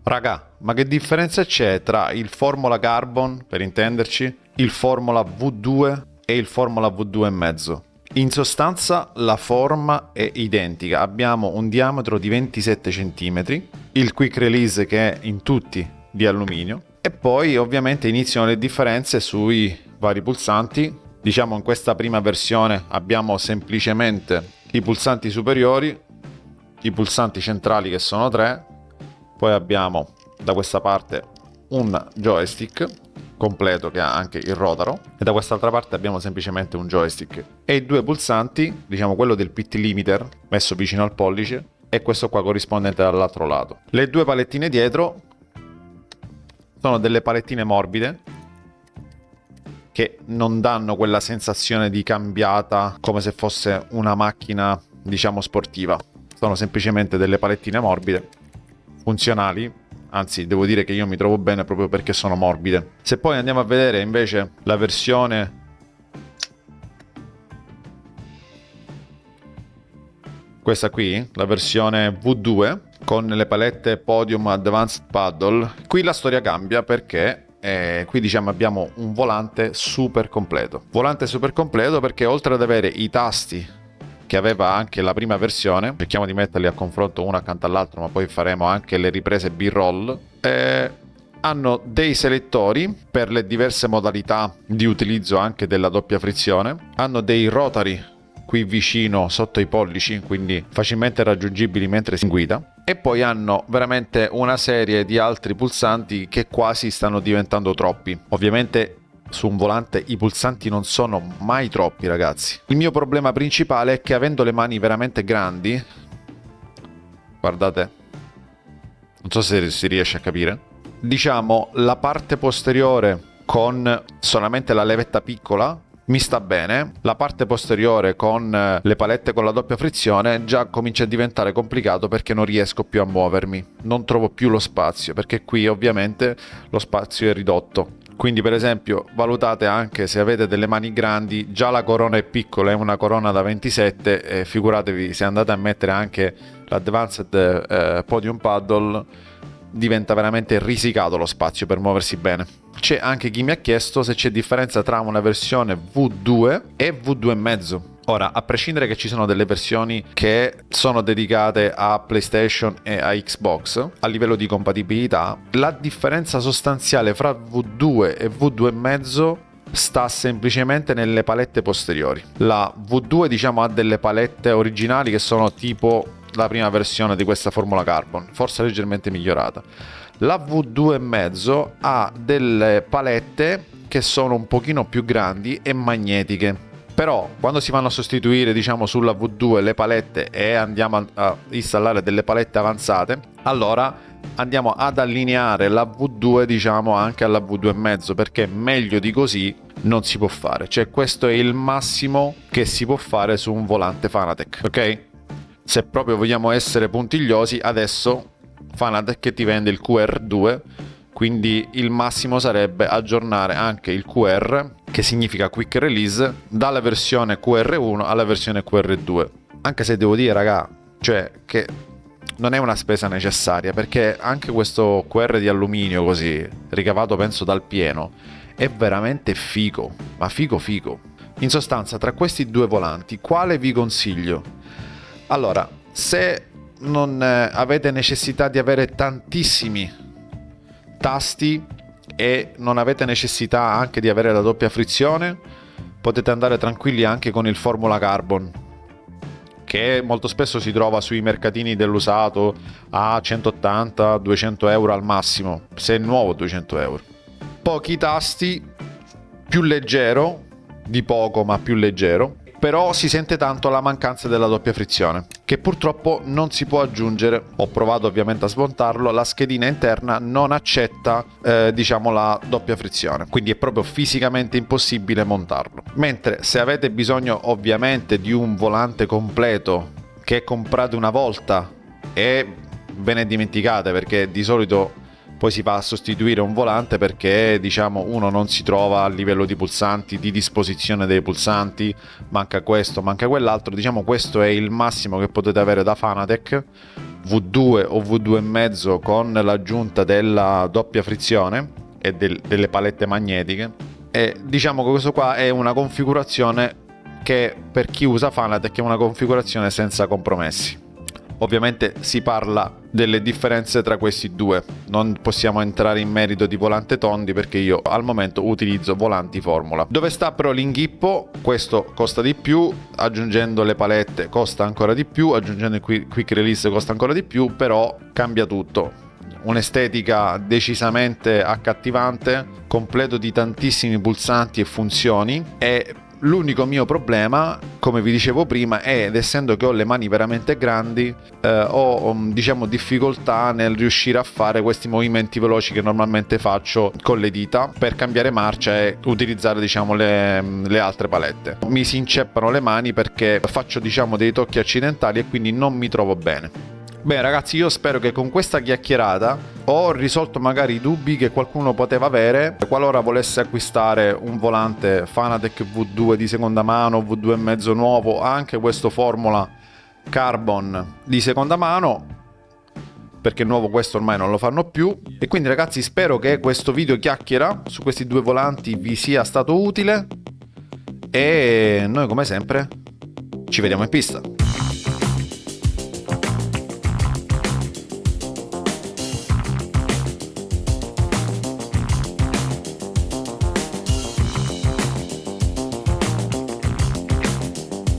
Raga, ma che differenza c'è tra il Formula Carbon, per intenderci, il Formula V2 e il Formula V2 e mezzo? In sostanza la forma è identica, abbiamo un diametro di 27 cm, il quick release che è in tutti di alluminio e poi ovviamente iniziano le differenze sui vari pulsanti. Diciamo in questa prima versione abbiamo semplicemente i pulsanti superiori, i pulsanti centrali che sono 3, poi abbiamo da questa parte un joystick completo che ha anche il rotaro e da quest'altra parte abbiamo semplicemente un joystick e i due pulsanti, diciamo quello del pit limiter messo vicino al pollice e questo qua corrispondente dall'altro lato. Le due palettine dietro sono delle palettine morbide che non danno quella sensazione di cambiata come se fosse una macchina diciamo sportiva, sono semplicemente delle palettine morbide funzionali. Anzi, devo dire che io mi trovo bene proprio perché sono morbide. Se poi andiamo a vedere invece la versione questa qui, la versione V2 con le palette Podium Advanced Paddle, qui la storia cambia perché qui diciamo abbiamo un volante super completo. Volante super completo perché oltre ad avere i tasti che aveva anche la prima versione, cerchiamo di metterli a confronto uno accanto all'altro, ma poi faremo anche le riprese B-roll, hanno dei selettori per le diverse modalità di utilizzo anche della doppia frizione, hanno dei rotari qui vicino sotto i pollici, quindi facilmente raggiungibili mentre si guida, e poi hanno veramente una serie di altri pulsanti che quasi stanno diventando troppi. Ovviamente su un volante i pulsanti non sono mai troppi, ragazzi. Il mio problema principale è che avendo le mani veramente grandi, guardate, non so se si riesce a capire, diciamo la parte posteriore con solamente la levetta piccola mi sta bene, la parte posteriore con le palette con la doppia frizione già comincia a diventare complicato perché non riesco più a muovermi, non trovo più lo spazio perché qui ovviamente lo spazio è ridotto. Quindi per esempio valutate anche se avete delle mani grandi, già la corona è piccola, è una corona da 27 e figuratevi se andate a mettere anche l'Advanced Podium Paddle diventa veramente risicato lo spazio per muoversi bene. C'è anche chi mi ha chiesto se c'è differenza tra una versione V2 e V2 e mezzo. Ora, a prescindere che ci sono delle versioni che sono dedicate a PlayStation e a Xbox, a livello di compatibilità, la differenza sostanziale fra V2 e V2 e mezzo sta semplicemente nelle palette posteriori. La V2 diciamo ha delle palette originali che sono tipo la prima versione di questa Formula Carbon, forse leggermente migliorata. La V2 e mezzo ha delle palette che sono un pochino più grandi e magnetiche. Però quando si vanno a sostituire diciamo sulla V2 le palette e andiamo a installare delle palette avanzate, allora andiamo ad allineare la V2 diciamo anche alla V2 e mezzo, perché meglio di così non si può fare. Cioè questo è il massimo che si può fare su un volante Fanatec, ok? Se proprio vogliamo essere puntigliosi, adesso Fanatec ti vende il QR2, quindi il massimo sarebbe aggiornare anche il QR, che significa Quick Release, dalla versione QR1 alla versione QR2. Anche se devo dire, raga, cioè che non è una spesa necessaria, perché anche questo QR di alluminio così, ricavato penso dal pieno, è veramente figo, ma figo. In sostanza, tra questi due volanti, quale vi consiglio? Allora, se non avete necessità di avere tantissimi tasti e non avete necessità anche di avere la doppia frizione, potete andare tranquilli anche con il Formula Carbon, che molto spesso si trova sui mercatini dell'usato a 180-200 euro al massimo, se è nuovo 200 euro. Pochi tasti, più leggero, di poco ma più leggero, però si sente tanto la mancanza della doppia frizione, che purtroppo non si può aggiungere. Ho provato ovviamente a smontarlo, la schedina interna non accetta diciamo la doppia frizione, quindi è proprio fisicamente impossibile montarlo. Mentre se avete bisogno ovviamente di un volante completo che comprate una volta e ve ne dimenticate, perché di solito poi si va a sostituire un volante perché diciamo uno non si trova a livello di pulsanti, di disposizione dei pulsanti, manca questo, manca quell'altro, diciamo questo è il massimo che potete avere da Fanatec, V2 o V2,5 con l'aggiunta della doppia frizione e delle palette magnetiche, e diciamo che questo qua è una configurazione che per chi usa Fanatec è una configurazione senza compromessi. Ovviamente si parla delle differenze tra questi due, non possiamo entrare in merito di volante tondi perché io al momento utilizzo volanti formula. Dove sta però l'inghippo? Questo costa di più, aggiungendo le palette costa ancora di più, aggiungendo il quick release costa ancora di più, però cambia tutto. Un'estetica decisamente accattivante, completo di tantissimi pulsanti e funzioni, e l'unico mio problema, come vi dicevo prima, è, ed essendo che ho le mani veramente grandi, ho diciamo difficoltà nel riuscire a fare questi movimenti veloci che normalmente faccio con le dita per cambiare marcia e utilizzare diciamo le altre palette. Mi si inceppano le mani perché faccio diciamo dei tocchi accidentali e quindi non mi trovo bene. Beh ragazzi, io spero che con questa chiacchierata ho risolto magari i dubbi che qualcuno poteva avere qualora volesse acquistare un volante Fanatec V2 di seconda mano, V2,5 nuovo, anche questo Formula Carbon di seconda mano, perché nuovo questo ormai non lo fanno più. E quindi ragazzi, spero che questo video chiacchiera su questi due volanti vi sia stato utile, e noi come sempre ci vediamo in pista.